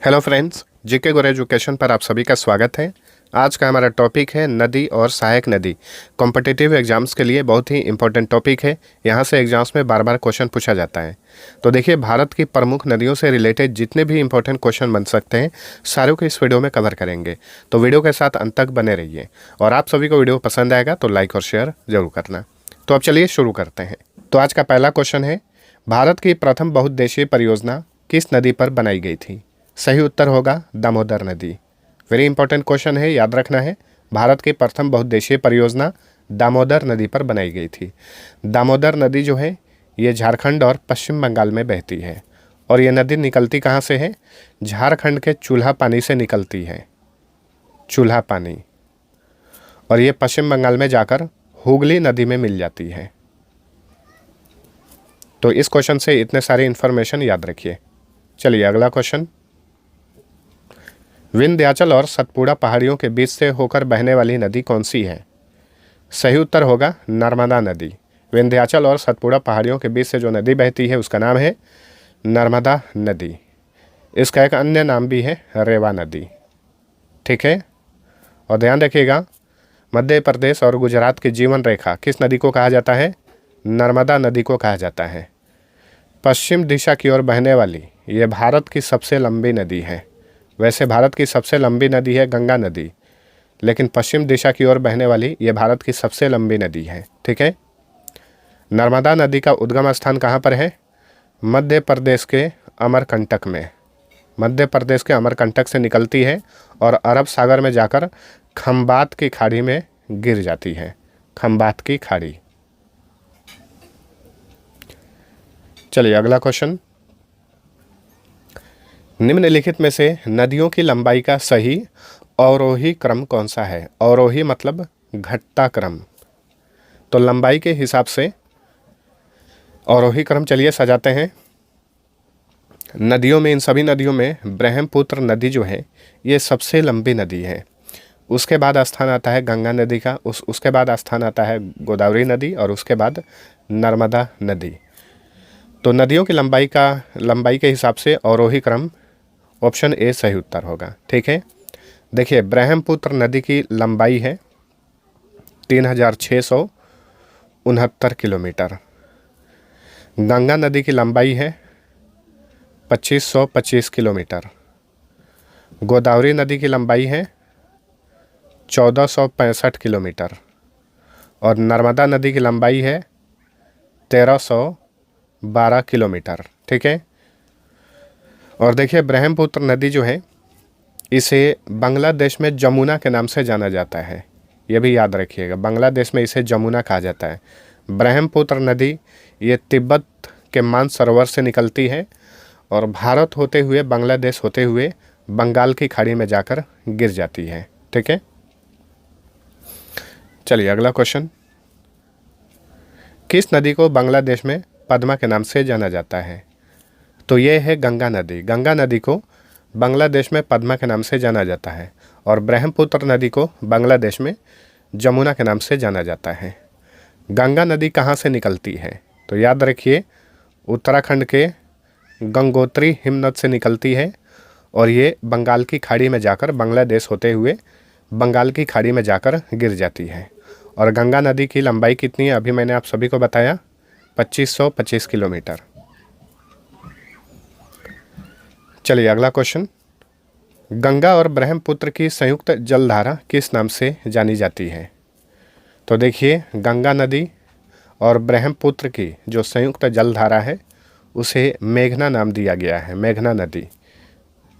Hello friends, GK गुरु education पर आप सभी का स्वागत है। आज का हमारा टॉपिक है नदी और सहायक नदी। कॉम्पिटिटिव एग्जाम्स के लिए बहुत ही इंपॉर्टेंट टॉपिक है। यहाँ से एग्जाम्स में बार बार क्वेश्चन पूछा जाता है। तो देखिए, भारत की प्रमुख नदियों से रिलेटेड जितने भी इंपॉर्टेंट क्वेश्चन बन सकते हैं सारों को इस वीडियो में कवर करेंगे। तो वीडियो के साथ अंत तक बने रहिए और आप सभी को वीडियो पसंद आएगा तो लाइक और शेयर जरूर करना। तो अब चलिए शुरू करते हैं। तो आज का पहला क्वेश्चन है, भारत की प्रथम बहुउद्देशीय परियोजना किस नदी पर बनाई गई थी? सही उत्तर होगा दामोदर नदी। वेरी इंपॉर्टेंट क्वेश्चन है, याद रखना है। भारत की प्रथम बहुउद्देशीय परियोजना दामोदर नदी पर बनाई गई थी। दामोदर नदी जो है ये झारखंड और पश्चिम बंगाल में बहती है और ये नदी निकलती कहाँ से है? झारखंड के चूल्हा पानी से निकलती है, चूल्हा पानी, और ये पश्चिम बंगाल में जाकर हुगली नदी में मिल जाती है। तो इस क्वेश्चन से इतने सारे इन्फॉर्मेशन याद रखिए। चलिए अगला क्वेश्चन, विंध्याचल और सतपुड़ा पहाड़ियों के बीच से होकर बहने वाली नदी कौन सी है? सही उत्तर होगा नर्मदा नदी। विंध्याचल और सतपुड़ा पहाड़ियों के बीच से जो नदी बहती है उसका नाम है नर्मदा नदी। इसका एक अन्य नाम भी है रेवा नदी। ठीक है, और ध्यान रखिएगा, मध्य प्रदेश और गुजरात की जीवन रेखा किस नदी को कहा जाता है? नर्मदा नदी को कहा जाता है। पश्चिम दिशा की ओर बहने वाली ये भारत की सबसे लंबी नदी है। वैसे भारत की सबसे लंबी नदी है गंगा नदी, लेकिन पश्चिम दिशा की ओर बहने वाली ये भारत की सबसे लंबी नदी है। ठीक है, नर्मदा नदी का उद्गम स्थान कहाँ पर है? मध्य प्रदेश के अमरकंटक में। मध्य प्रदेश के अमरकंटक से निकलती है और अरब सागर में जाकर खंबात की खाड़ी में गिर जाती है। खंबात की खाड़ी। चलिए अगला क्वेश्चन, निम्नलिखित में से नदियों की लंबाई का सही अवरोही क्रम कौन सा है? अवरोही मतलब घटता क्रम। तो लंबाई के हिसाब से अवरोही क्रम चलिए सजाते हैं। नदियों में, इन सभी नदियों में ब्रह्मपुत्र नदी जो है ये सबसे लंबी नदी है। उसके बाद स्थान आता है गंगा नदी का, उसके बाद स्थान आता है गोदावरी नदी और उसके बाद नर्मदा नदी। तो नदियों की लंबाई के हिसाब से अवरोही क्रम ऑप्शन ए सही उत्तर होगा। ठीक है, देखिए ब्रह्मपुत्र नदी की लंबाई है 3669 किलोमीटर। गंगा नदी की लंबाई है 2525 किलोमीटर। गोदावरी नदी की लंबाई है 1465 किलोमीटर और नर्मदा नदी की लंबाई है 1312 किलोमीटर। ठीक है, और देखिए ब्रह्मपुत्र नदी जो है इसे बांग्लादेश में जमुना के नाम से जाना जाता है। यह भी याद रखिएगा, बांग्लादेश में इसे जमुना कहा जाता है। ब्रह्मपुत्र नदी ये तिब्बत के मानसरोवर से निकलती है और भारत होते हुए, बांग्लादेश होते हुए बंगाल की खाड़ी में जाकर गिर जाती है। ठीक है, चलिए अगला क्वेश्चन, किस नदी को बांग्लादेश में पद्मा के नाम से जाना जाता है? तो ये है गंगा नदी। गंगा नदी को बांग्लादेश में पद्मा के नाम से जाना जाता है और ब्रह्मपुत्र नदी को बांग्लादेश में जमुना के नाम से जाना जाता है। गंगा नदी कहाँ से निकलती है? तो याद रखिए, उत्तराखंड के गंगोत्री हिमनद से निकलती है और ये बंगाल की खाड़ी में जाकर, बांग्लादेश होते हुए बंगाल की खाड़ी में जाकर गिर जाती है। और गंगा नदी की लंबाई कितनी है अभी मैंने आप सभी को बताया, 2525 किलोमीटर। चलिए अगला क्वेश्चन, गंगा और ब्रह्मपुत्र की संयुक्त जलधारा किस नाम से जानी जाती है? तो देखिए, गंगा नदी और ब्रह्मपुत्र की जो संयुक्त जलधारा है उसे मेघना नाम दिया गया है। मेघना नदी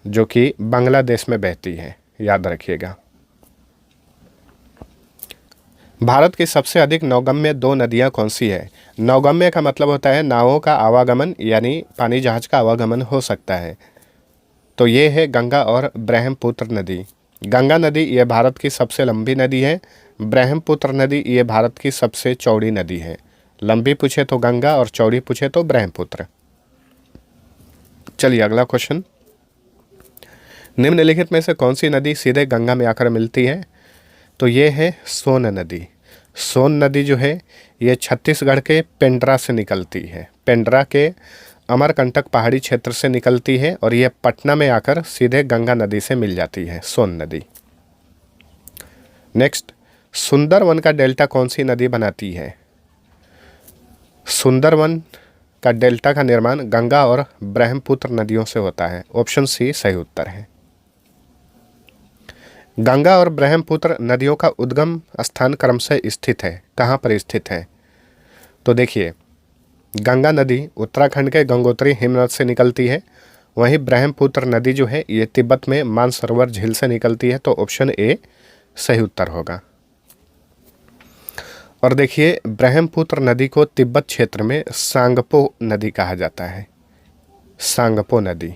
जो कि बांग्लादेश में बहती है, याद रखिएगा। भारत की सबसे अधिक नौगम्य दो नदियां कौन सी है? नौगम्य का मतलब होता है नावों का आवागमन, यानी पानी जहाज का आवागमन हो सकता है। तो ये है गंगा और ब्रह्मपुत्र नदी। गंगा नदी ये भारत की सबसे लंबी नदी है। ब्रह्मपुत्र नदी ये भारत की सबसे चौड़ी नदी है। लंबी पूछे तो गंगा और चौड़ी पूछे तो ब्रह्मपुत्र। चलिए अगला क्वेश्चन, निम्नलिखित में से कौन सी नदी सीधे गंगा में आकर मिलती है? तो ये है सोन नदी। सोन नदी जो है ये छत्तीसगढ़ के पेंड्रा से निकलती है। पेंड्रा के अमरकंटक पहाड़ी क्षेत्र से निकलती है और यह पटना में आकर सीधे गंगा नदी से मिल जाती है, सोन नदी। नेक्स्ट, सुंदरवन का डेल्टा कौन सी नदी बनाती है? सुंदरवन का डेल्टा का निर्माण गंगा और ब्रह्मपुत्र नदियों से होता है। ऑप्शन सी सही उत्तर है। गंगा और ब्रह्मपुत्र नदियों का उद्गम स्थान क्रमशः स्थित है, कहाँ पर स्थित है? तो देखिए, गंगा नदी उत्तराखंड के गंगोत्री हिमनद से निकलती है, वहीं ब्रह्मपुत्र नदी जो है ये तिब्बत में मानसरोवर झील से निकलती है। तो ऑप्शन ए सही उत्तर होगा। और देखिए, ब्रह्मपुत्र नदी को तिब्बत क्षेत्र में सांगपो नदी कहा जाता है, सांगपो नदी।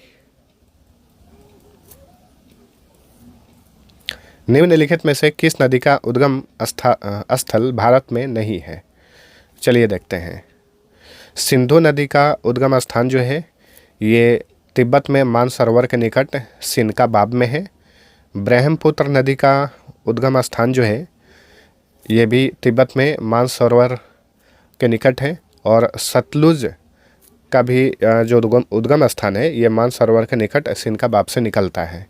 निम्नलिखित में से किस नदी का उद्गम स्थल भारत में नहीं है? चलिए देखते हैं। सिंधु नदी का उद्गम स्थान जो है ये तिब्बत में मानसरोवर के निकट सिनका बाब में है। ब्रह्मपुत्र नदी का उद्गम स्थान जो है ये भी तिब्बत में मानसरोवर के निकट है। और सतलुज का भी जो उद्गम स्थान है ये मानसरोवर के निकट सिनका बाब से निकलता है।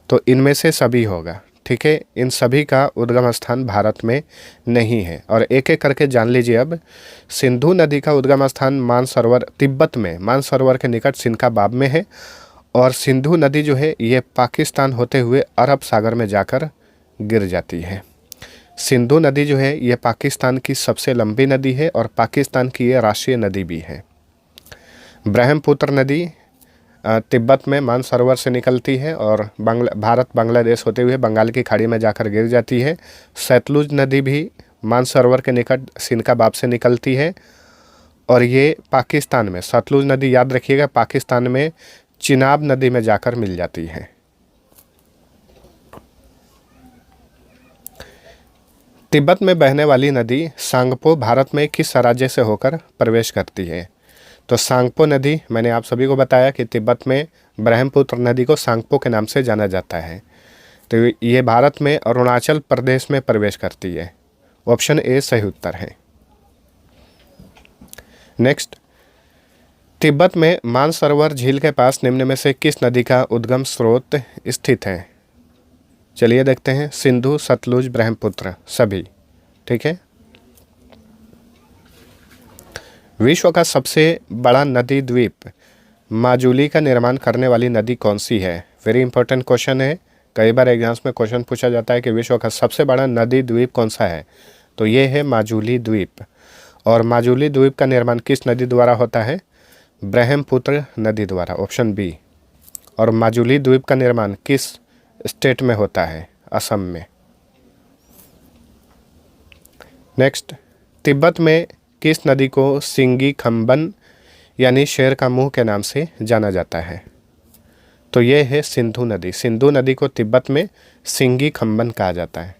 तो इनमें से सभी होगा, ठीक है। इन सभी का उद्गम स्थान भारत में नहीं है। और एक एक करके जान लीजिए। अब सिंधु नदी का उद्गम स्थान मानसरोवर तिब्बत में मानसरोवर के निकट सिनका बाब में है। और सिंधु नदी जो है ये पाकिस्तान होते हुए अरब सागर में जाकर गिर जाती है। सिंधु नदी जो है ये पाकिस्तान की सबसे लंबी नदी है और पाकिस्तान की ये राष्ट्रीय नदी भी है। ब्रह्मपुत्र नदी तिब्बत में मानसरोवर से निकलती है और भारत बांग्लादेश होते हुए बंगाल की खाड़ी में जाकर गिर जाती है। सतलुज नदी भी मानसरोवर के निकट सिनका बाब से निकलती है और ये पाकिस्तान में, सतलुज नदी याद रखिएगा, पाकिस्तान में चिनाब नदी में जाकर मिल जाती है। तिब्बत में बहने वाली नदी सांगपो भारत में किस राज्य से होकर प्रवेश करती है? तो सांगपो नदी, मैंने आप सभी को बताया कि तिब्बत में ब्रह्मपुत्र नदी को सांगपो के नाम से जाना जाता है। तो ये भारत में अरुणाचल प्रदेश में प्रवेश करती है। ऑप्शन ए सही उत्तर है। नेक्स्ट, तिब्बत में मानसरोवर झील के पास निम्न में से किस नदी का उद्गम स्रोत स्थित है? चलिए देखते हैं। सिंधु, सतलुज, ब्रह्मपुत्र सभी, ठीक है। विश्व का सबसे बड़ा नदी द्वीप माजुली का निर्माण करने वाली नदी कौन सी है? वेरी इंपॉर्टेंट क्वेश्चन है। कई बार एग्जाम्स में क्वेश्चन पूछा जाता है कि विश्व का सबसे बड़ा नदी द्वीप कौन सा है? तो ये है माजुली द्वीप। और माजुली द्वीप का निर्माण किस नदी द्वारा होता है? ब्रह्मपुत्र नदी द्वारा, ऑप्शन बी। और माजुली द्वीप का निर्माण किस स्टेट में होता है? असम में। नेक्स्ट, तिब्बत में किस नदी को सिंगी खम्बन यानी शेर का मुंह के नाम से जाना जाता है? तो ये है सिंधु नदी। सिंधु नदी को तिब्बत में सिंगी खम्बन कहा जाता है।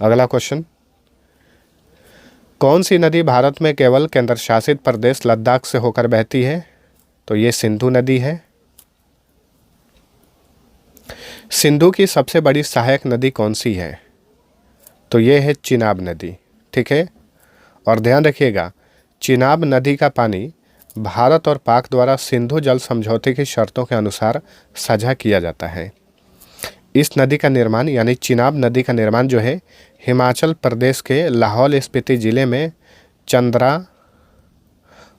अगला क्वेश्चन, कौन सी नदी भारत में केवल केंद्र शासित प्रदेश लद्दाख से होकर बहती है? तो ये सिंधु नदी है। सिंधु की सबसे बड़ी सहायक नदी कौन सी है? तो ये है चिनाब नदी, ठीक है। और ध्यान रखिएगा, चिनाब नदी का पानी भारत और पाक द्वारा सिंधु जल समझौते की शर्तों के अनुसार साझा किया जाता है। इस नदी का निर्माण यानी चिनाब नदी का निर्माण जो है हिमाचल प्रदेश के लाहौल स्पीति जिले में चंद्रा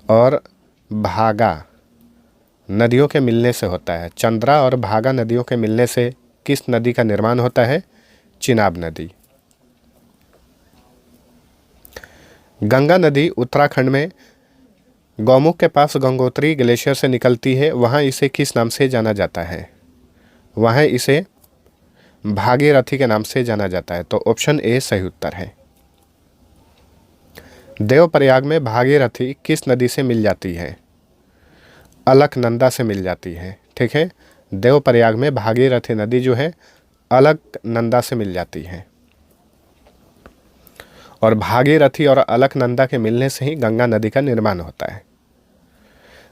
और भागा नदियों के मिलने से होता है। चंद्रा और भागा नदियों के मिलने से किस नदी का निर्माण होता है? चिनाब नदी। गंगा नदी उत्तराखंड में गौमुख के पास गंगोत्री ग्लेशियर से निकलती है। वहाँ इसे किस नाम से जाना जाता है? वहाँ इसे भागीरथी के नाम से जाना जाता है। तो ऑप्शन ए सही उत्तर है। देवप्रयाग में भागीरथी किस नदी से मिल जाती है? अलकनंदा से मिल जाती है, ठीक है। देवप्रयाग में भागीरथी नदी जो है अलकनंदा से मिल जाती है। और भागीरथी और अलकनंदा के मिलने से ही गंगा नदी का निर्माण होता है।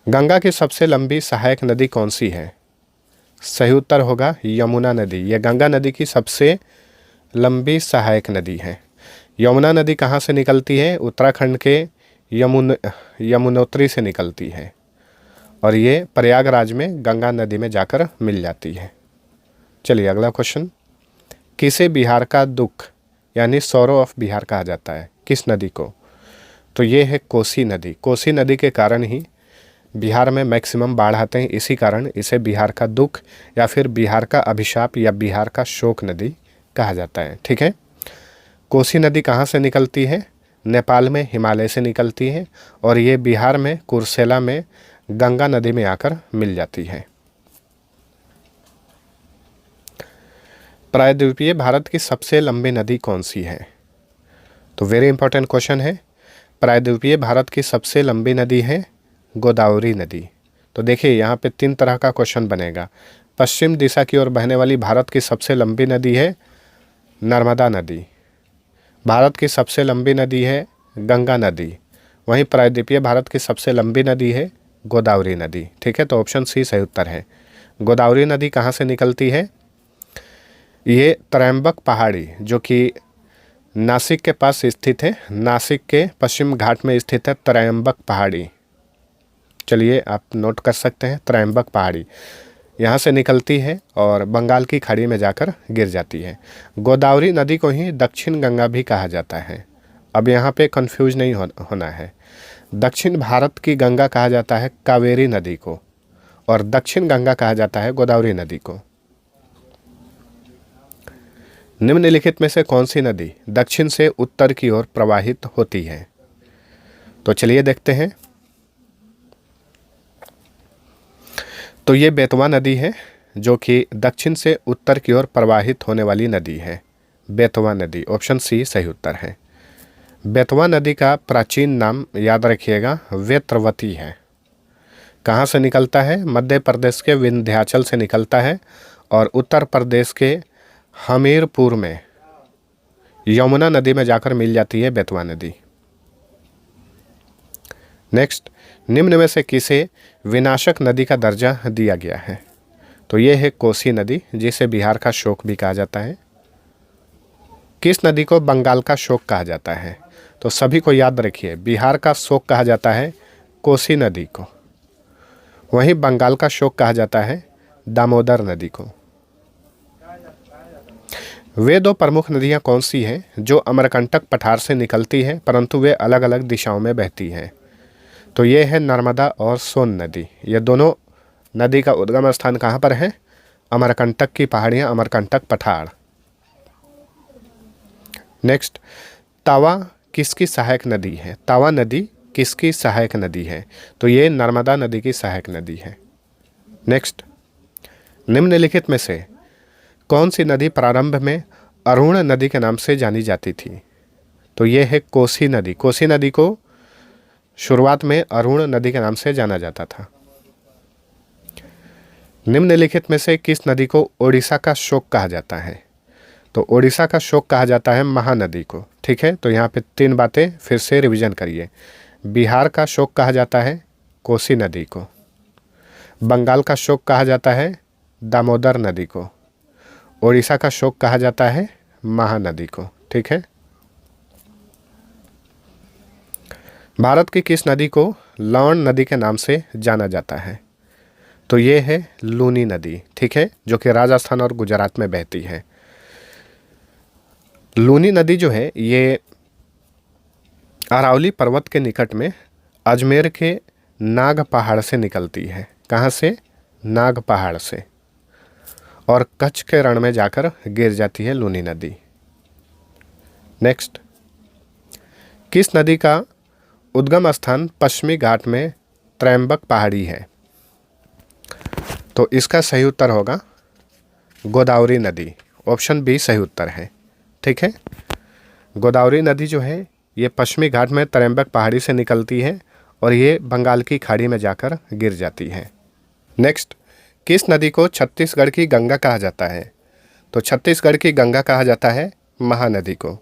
गंगा की सबसे लंबी सहायक नदी कौन सी है? सही उत्तर होगा यमुना नदी। यह गंगा नदी की सबसे लंबी सहायक नदी है। यमुना नदी कहाँ से निकलती है? उत्तराखंड के यमुनोत्री से निकलती है। और ये प्रयागराज में गंगा नदी में जाकर मिल जाती है। चलिए अगला क्वेश्चन, किसे बिहार का दुख यानी सौरो ऑफ बिहार कहा जाता है, किस नदी को? तो ये है कोसी नदी। कोसी नदी के कारण ही बिहार में मैक्सिमम बाढ़ आते हैं, इसी कारण इसे बिहार का दुख या फिर बिहार का अभिशाप या बिहार का शोक नदी कहा जाता है। ठीक है। कोसी नदी कहाँ से निकलती है? नेपाल में हिमालय से निकलती है और ये बिहार में कुर्सेला में गंगा नदी में आकर मिल जाती है। प्रायद्वीपीय भारत की सबसे लंबी नदी कौन सी है? तो वेरी इंपॉर्टेंट क्वेश्चन है। प्रायद्वीपीय भारत की सबसे लंबी नदी है गोदावरी नदी। तो देखिए यहाँ पे 3 तरह का क्वेश्चन बनेगा। पश्चिम दिशा की ओर बहने वाली भारत की सबसे लंबी नदी है नर्मदा नदी, भारत की सबसे लंबी नदी है गंगा नदी, वहीं प्रायद्वीपीय भारत की सबसे लंबी नदी है गोदावरी नदी। ठीक है, तो ऑप्शन सी सही उत्तर है। गोदावरी नदी कहाँ से निकलती है? ये त्रयंबक पहाड़ी जो कि नासिक के पास स्थित है, नासिक के पश्चिम घाट में स्थित है त्रयंबक पहाड़ी। चलिए आप नोट कर सकते हैं, त्रयंबक पहाड़ी यहाँ से निकलती है और बंगाल की खाड़ी में जाकर गिर जाती है। गोदावरी नदी को ही दक्षिण गंगा भी कहा जाता है। अब यहाँ पे कंफ्यूज नहीं होना है। दक्षिण भारत की गंगा कहा जाता है कावेरी नदी को और दक्षिण गंगा कहा जाता है गोदावरी नदी को। निम्नलिखित में से कौन सी नदी दक्षिण से उत्तर की ओर प्रवाहित होती है? तो चलिए देखते हैं। तो ये बेतवा नदी है जो कि दक्षिण से उत्तर की ओर प्रवाहित होने वाली नदी है, बेतवा नदी। ऑप्शन सी सही उत्तर है। बेतवा नदी का प्राचीन नाम याद रखिएगा वेत्रवती है। कहाँ से निकलता है? मध्य प्रदेश के विंध्याचल से निकलता है और उत्तर प्रदेश के हमीरपुर में यमुना नदी में जाकर मिल जाती है बेतवा नदी। नेक्स्ट, निम्न में से किसे विनाशक नदी का दर्जा दिया गया है? तो ये है कोसी नदी जिसे बिहार का शोक भी कहा जाता है। किस नदी को बंगाल का शोक कहा जाता है? तो सभी को याद रखिए, बिहार का शोक कहा जाता है कोसी नदी को, वहीं बंगाल का शोक कहा जाता है दामोदर नदी को। वे 2 प्रमुख नदियां कौन सी हैं जो अमरकंटक पठार से निकलती हैं परंतु वे अलग अलग दिशाओं में बहती हैं? तो ये है नर्मदा और सोन नदी। ये दोनों नदी का उद्गम स्थान कहाँ पर है? अमरकंटक की पहाड़ियाँ, अमरकंटक पठार। नेक्स्ट, तावा किसकी सहायक नदी है? तावा नदी किसकी सहायक नदी है? तो ये नर्मदा नदी की सहायक नदी है। नेक्स्ट, निम्नलिखित में से कौन सी नदी प्रारंभ में अरुण नदी के नाम से जानी जाती थी? तो ये है कोसी नदी। कोसी नदी को शुरुआत में अरुण नदी के नाम से जाना जाता था। निम्नलिखित में से किस नदी को ओडिशा का शोक कहा जाता है? तो ओडिशा का शोक कहा जाता है महानदी को। ठीक है, तो यहाँ पे 3 बातें फिर से रिवीजन करिए। बिहार का शोक कहा जाता है कोसी नदी को, बंगाल का शोक कहा जाता है दामोदर नदी को, ओडिशा का शोक कहा जाता है महानदी को। ठीक है। भारत की किस नदी को लवण नदी के नाम से जाना जाता है? तो ये है लूनी नदी। ठीक है, जो कि राजस्थान और गुजरात में बहती है। लूनी नदी जो है ये अरावली पर्वत के निकट में अजमेर के नाग पहाड़ से निकलती है। कहाँ से? नाग पहाड़ से, और कच्छ के रण में जाकर गिर जाती है लूनी नदी। नेक्स्ट, किस नदी का उद्गम स्थान पश्चिमी घाट में त्रयंबक पहाड़ी है? तो इसका सही उत्तर होगा गोदावरी नदी। ऑप्शन बी सही उत्तर है। ठीक है, गोदावरी नदी जो है ये पश्चिमी घाट में त्रयंबक पहाड़ी से निकलती है और ये बंगाल की खाड़ी में जाकर गिर जाती है। नेक्स्ट, किस नदी को छत्तीसगढ़ की गंगा कहा जाता है? तो छत्तीसगढ़ की गंगा कहा जाता है महानदी को।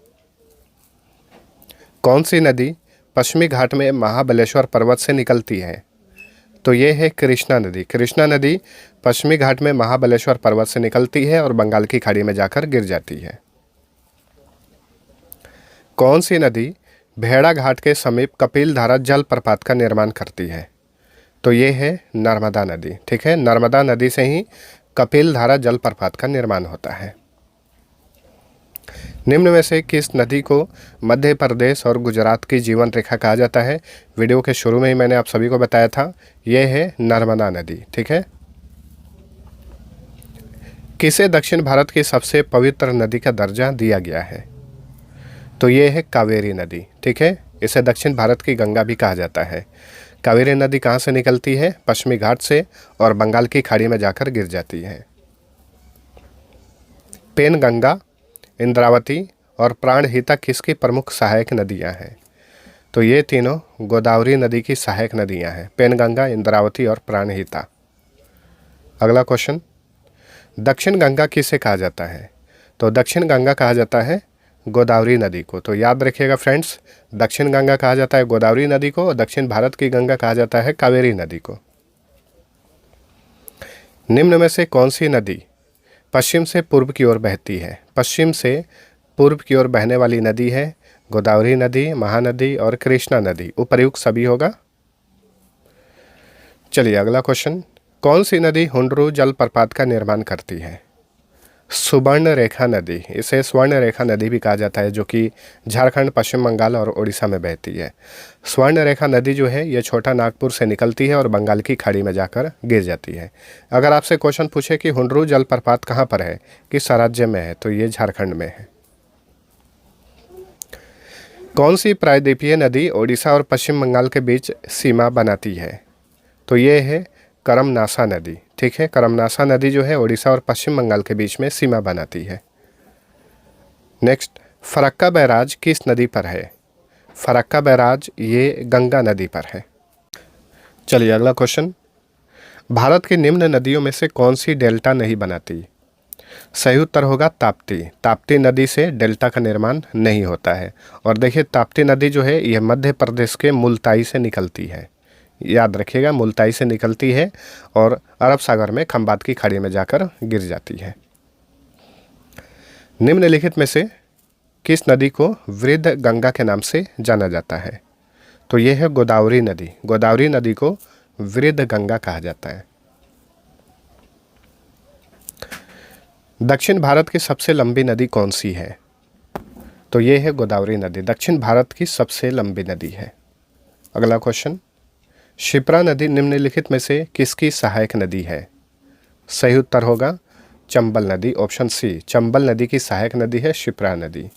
कौन सी नदी पश्चिमी घाट में महाबलेश्वर पर्वत से निकलती है? तो ये है कृष्णा नदी। कृष्णा नदी पश्चिमी घाट में महाबलेश्वर पर्वत से निकलती है और बंगाल की खाड़ी में जाकर गिर जाती है। कौन सी नदी भेड़ा घाट के समीप कपिल धारा जलप्रपात का निर्माण करती है? तो ये है नर्मदा नदी। ठीक है, नर्मदा नदी से ही कपिल धारा जलप्रपात का निर्माण होता है। निम्न में से किस नदी को मध्य प्रदेश और गुजरात की जीवन रेखा कहा जाता है? वीडियो के शुरू में ही मैंने आप सभी को बताया था, यह है नर्मदा नदी। ठीक है, किसे दक्षिण भारत की सबसे पवित्र नदी का दर्जा दिया गया है? तो ये है कावेरी नदी। ठीक है, इसे दक्षिण भारत की गंगा भी कहा जाता है। कावेरी नदी कहाँ से निकलती है? पश्चिमी घाट से और बंगाल की खाड़ी में जाकर गिर जाती है। पेनगंगा, इंद्रावती और प्राणहिता किसकी प्रमुख सहायक नदियां हैं? तो ये तीनों गोदावरी नदी की सहायक नदियां हैं, पेनगंगा, इंद्रावती और प्राणहिता। अगला क्वेश्चन, दक्षिण गंगा किसे कहा जाता है? तो दक्षिण गंगा कहा जाता है गोदावरी नदी को। तो याद रखिएगा फ्रेंड्स, दक्षिण गंगा कहा जाता है गोदावरी नदी को और दक्षिण भारत की गंगा कहा जाता है कावेरी नदी को। निम्न में से कौन सी नदी पश्चिम से पूर्व की ओर बहती है? पश्चिम से पूर्व की ओर बहने वाली नदी है गोदावरी नदी, महानदी और कृष्णा नदी। उपर्युक्त सभी होगा। चलिए अगला क्वेश्चन, कौन सी नदी हुंडरू जलप्रपात का निर्माण करती है? सुवर्ण रेखा नदी, इसे स्वर्ण रेखा नदी भी कहा जाता है, जो कि झारखंड, पश्चिम बंगाल और उड़ीसा में बहती है। स्वर्ण रेखा नदी जो है ये छोटा नागपुर से निकलती है और बंगाल की खाड़ी में जाकर गिर जाती है। अगर आपसे क्वेश्चन पूछे कि हुंडरू जलप्रपात कहाँ पर है, किस राज्य में है, तो ये झारखंड में है। कौन सी प्रायद्वीपीय नदी ओडिशा और पश्चिम बंगाल के बीच सीमा बनाती है? तो ये है करमनासा नदी। ठीक है, करमनासा नदी जो है ओडिशा और पश्चिम बंगाल के बीच में सीमा बनाती है। नेक्स्ट, फरक्का बैराज किस नदी पर है? फरक्का बैराज ये गंगा नदी पर है। चलिए अगला क्वेश्चन, भारत की निम्न नदियों में से कौन सी डेल्टा नहीं बनाती? सही उत्तर होगा ताप्ती। ताप्ती नदी से डेल्टा का निर्माण नहीं होता है। और देखिए ताप्ती नदी जो है यह मध्य प्रदेश के मुल्ताई से निकलती है। याद रखिएगा, मुल्ताई से निकलती है और अरब सागर में खंबात की खाड़ी में जाकर गिर जाती है। निम्नलिखित में से किस नदी को वृद्ध गंगा के नाम से जाना जाता है? तो यह है गोदावरी नदी। गोदावरी नदी को वृद्ध गंगा कहा जाता है। दक्षिण भारत की सबसे लंबी नदी कौन सी है? तो यह है गोदावरी नदी, दक्षिण भारत की सबसे लंबी नदी है। अगला क्वेश्चन, शिप्रा नदी निम्नलिखित में से किसकी सहायक नदी है? सही उत्तर होगा चंबल नदी, ऑप्शन सी, चंबल नदी की सहायक नदी है शिप्रा नदी।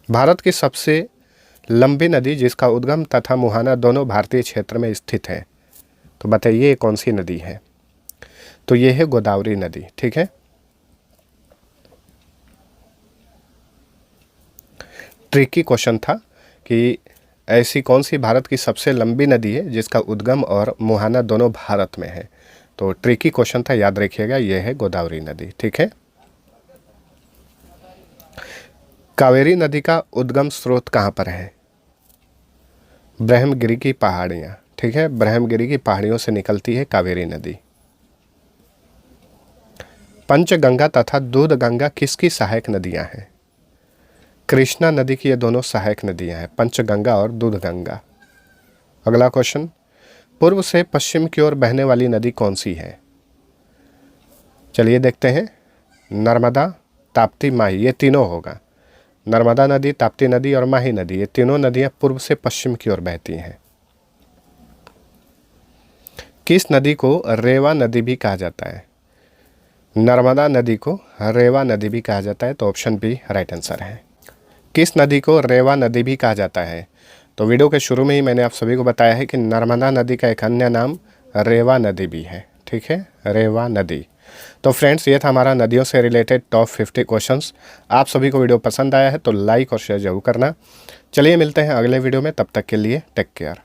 भारत की सबसे लंबी नदी जिसका उद्गम तथा मुहाना दोनों भारतीय क्षेत्र में स्थित है, तो बताइए कौन सी नदी है? तो यह है गोदावरी नदी। ठीक है, ट्रिकी क्वेश्चन था कि ऐसी कौन सी भारत की सबसे लंबी नदी है जिसका उद्गम और मुहाना दोनों भारत में है। तो ट्रिकी क्वेश्चन था, याद रखिएगा, यह है गोदावरी नदी। ठीक है, कावेरी नदी का उद्गम स्रोत कहाँ पर है? ब्रह्मगिरी की पहाड़ियाँ। ठीक है, ब्रह्मगिरी की पहाड़ियों से निकलती है कावेरी नदी। पंचगंगा तथा दूधगंगा किसकी सहायक नदियाँ हैं? कृष्णा नदी की ये दोनों सहायक नदियाँ हैं, पंचगंगा और दूधगंगा। अगला क्वेश्चन, पूर्व से पश्चिम की ओर बहने वाली नदी कौन सी है? चलिए देखते हैं, नर्मदा, ताप्ती, माही, ये तीनों होगा। नर्मदा नदी, ताप्ती नदी और माही नदी, ये तीनों नदियाँ पूर्व से पश्चिम की ओर बहती हैं। किस नदी को रेवा नदी भी कहा जाता है? नर्मदा नदी को रेवा नदी भी कहा जाता है, तो ऑप्शन बी राइट आंसर है। किस नदी को रेवा नदी भी कहा जाता है? तो वीडियो के शुरू में ही मैंने आप सभी को बताया है कि नर्मदा नदी का एक अन्य नाम रेवा नदी भी है। ठीक है, रेवा नदी। तो फ्रेंड्स, ये था हमारा नदियों से रिलेटेड टॉप 50 क्वेश्चंस। आप सभी को वीडियो पसंद आया है तो लाइक और शेयर जरूर करना। चलिए मिलते हैं अगले वीडियो में, तब तक के लिए टेक केयर।